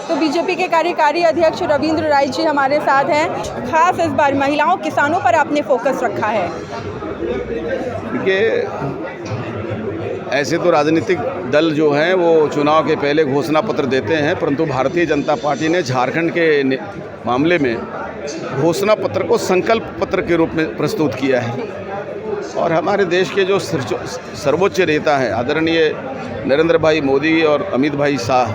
तो बीजेपी के कार्यकारी अध्यक्ष रविंद्र राय जी हमारे साथ हैं। खास इस बार महिलाओं किसानों पर आपने फोकस रखा है। देखिए, ऐसे तो राजनीतिक दल जो हैं वो चुनाव के पहले घोषणा पत्र देते हैं, परंतु भारतीय जनता पार्टी ने झारखंड के मामले में घोषणा पत्र को संकल्प पत्र के रूप में प्रस्तुत किया है। और हमारे देश के जो सर्वोच्च नेता हैं आदरणीय नरेंद्र भाई मोदी और अमित भाई शाह,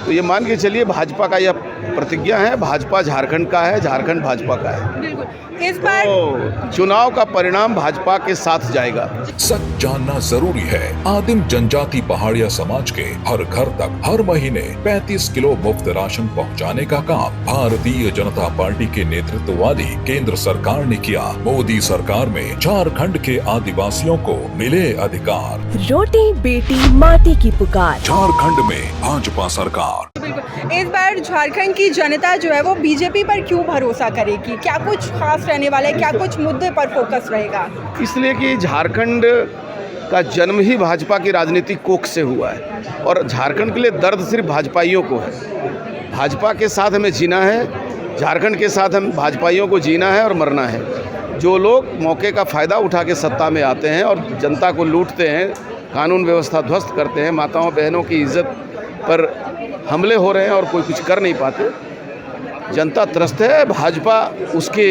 तो ये मान के चलिए भाजपा का यह प्रतिज्ञा है, भाजपा झारखंड का है, झारखंड भाजपा का है। बिल्कुल, इस बार तो चुनाव का परिणाम भाजपा के साथ जाएगा। सच जानना जरूरी है। आदिम जनजाति पहाड़िया समाज के हर घर तक हर महीने 35 किलो मुफ्त राशन पहुंचाने का काम भारतीय जनता पार्टी के नेतृत्व वाली केंद्र सरकार ने किया। मोदी सरकार में झारखंड के आदिवासियों को मिले अधिकार। रोटी बेटी माटी की पुकार, झारखंड में भाजपा सरकार। बिल्कुल, इस बार झारखंड की जनता जो है वो बीजेपी पर क्यों भरोसा करेगी? क्या कुछ खास रहने वाला है? क्या कुछ मुद्दे पर फोकस रहेगा? इसलिए कि झारखंड का जन्म ही भाजपा की राजनीतिक कोख से हुआ है और झारखंड के लिए दर्द सिर्फ भाजपाइयों को है। भाजपा के साथ हमें जीना है, झारखंड के साथ हम भाजपाइयों को जीना है और मरना है। जो लोग मौके का फ़ायदा उठा के सत्ता में आते हैं और जनता को लूटते हैं, कानून व्यवस्था ध्वस्त करते हैं, माताओं बहनों की इज्जत पर हमले हो रहे हैं और कोई कुछ कर नहीं पाते, जनता त्रस्त है। भाजपा उसके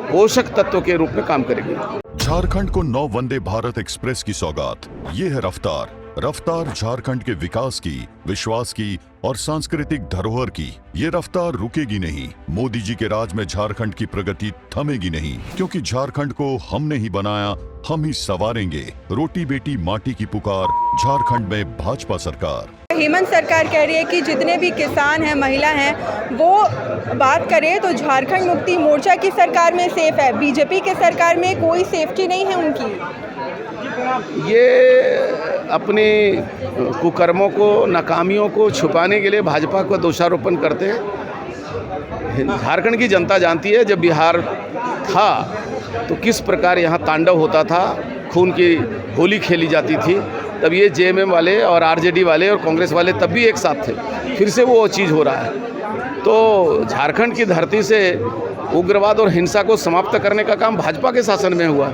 पोषक तत्व के रूप में काम करेगी। झारखंड को 9 वंदे भारत एक्सप्रेस की सौगात। ये है रफ्तार। रफ्तार झारखंड के विकास की, विश्वास की और सांस्कृतिक धरोहर की। ये रफ्तार रुकेगी नहीं। मोदी जी के राज में झारखंड की प्रगति थमेगी नहीं, क्योंकि झारखंड को हमने ही बनाया, हम ही संवारेंगे। रोटी बेटी माटी की पुकार, झारखंड में भाजपा सरकार। हेमंत सरकार कह रही है कि जितने भी किसान हैं, महिला हैं, वो बात करें तो झारखंड मुक्ति मोर्चा की सरकार में सेफ है, बीजेपी के सरकार में कोई सेफ्टी नहीं है उनकी। ये अपने कुकर्मों को, नाकामियों को छुपाने के लिए भाजपा को दोषारोपण करते हैं। झारखंड की जनता जानती है जब बिहार था तो किस प्रकार यहाँ तांडव होता था, खून की होली खेली जाती थी। तब ये जेएमएम वाले और आरजेडी वाले और कांग्रेस वाले तब भी एक साथ थे। फिर से वो चीज़ हो रहा है। तो झारखंड की धरती से उग्रवाद और हिंसा को समाप्त करने का काम भाजपा के शासन में हुआ।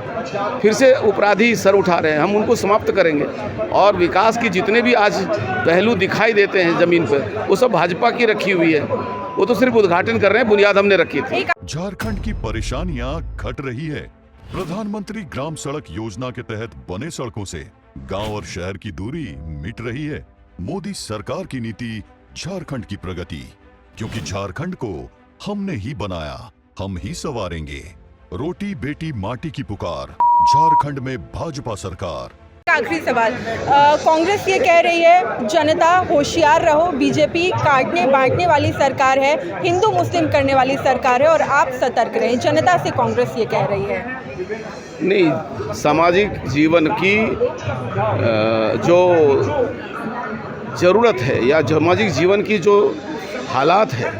फिर से अपराधी सर उठा रहे हैं, हम उनको समाप्त करेंगे। और विकास की जितने भी आज पहलू दिखाई देते हैं ज़मीन पर, वो सब भाजपा की रखी हुई है। वो तो सिर्फ उद्घाटन कर रहे हैं, बुनियाद हमने रखी थी। झारखंड की परेशानियां घट रही है। प्रधानमंत्री ग्राम सड़क योजना के तहत बने सड़कों से गांव और शहर की दूरी मिट रही है। मोदी सरकार की नीति, झारखंड की प्रगति, क्योंकि झारखंड को हमने ही बनाया, हम ही संवारेंगे। रोटी बेटी माटी की पुकार, झारखंड में भाजपा सरकार। आखिरी सवाल, कांग्रेस ये कह रही है जनता होशियार रहो, बीजेपी काटने बांटने वाली सरकार है, हिंदू मुस्लिम करने वाली सरकार है और आप सतर्क रहें। जनता से कांग्रेस ये कह रही है। नहीं, सामाजिक जीवन की जो ज़रूरत है या सामाजिक जीवन की जो हालात है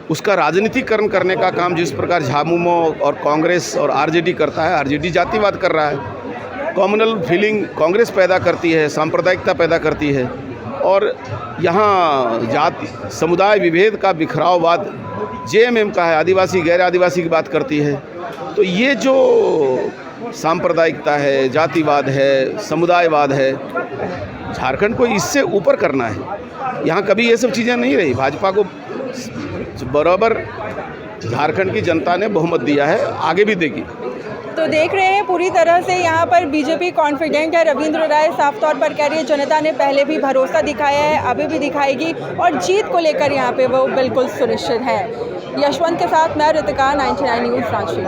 उसका राजनीतिकरण करने का काम जिस प्रकार झामुमो और कांग्रेस और आरजेडी करता है, आरजेडी जातिवाद कर रहा है। कॉम्युनल फीलिंग कांग्रेस पैदा करती है, सांप्रदायिकता पैदा करती है और यहाँ जाति समुदाय विभेद का बिखराववाद जेएमएम का है, आदिवासी गैर आदिवासी की बात करती है। तो ये जो सांप्रदायिकता है, जातिवाद है, समुदायवाद है, झारखंड को इससे ऊपर करना है। यहाँ कभी ये सब चीज़ें नहीं रही। भाजपा को बराबर झारखंड की जनता ने बहुमत दिया है, आगे भी देगी। तो देख रहे हैं पूरी तरह से यहाँ पर बीजेपी कॉन्फिडेंट है। रविंद्र राय साफ तौर पर कह रही है जनता ने पहले भी भरोसा दिखाया है, अभी भी दिखाएगी और जीत को लेकर यहाँ पे वो बिल्कुल सुनिश्चित है। यशवंत के साथ मैं रितिका, 99 न्यूज़ रांची।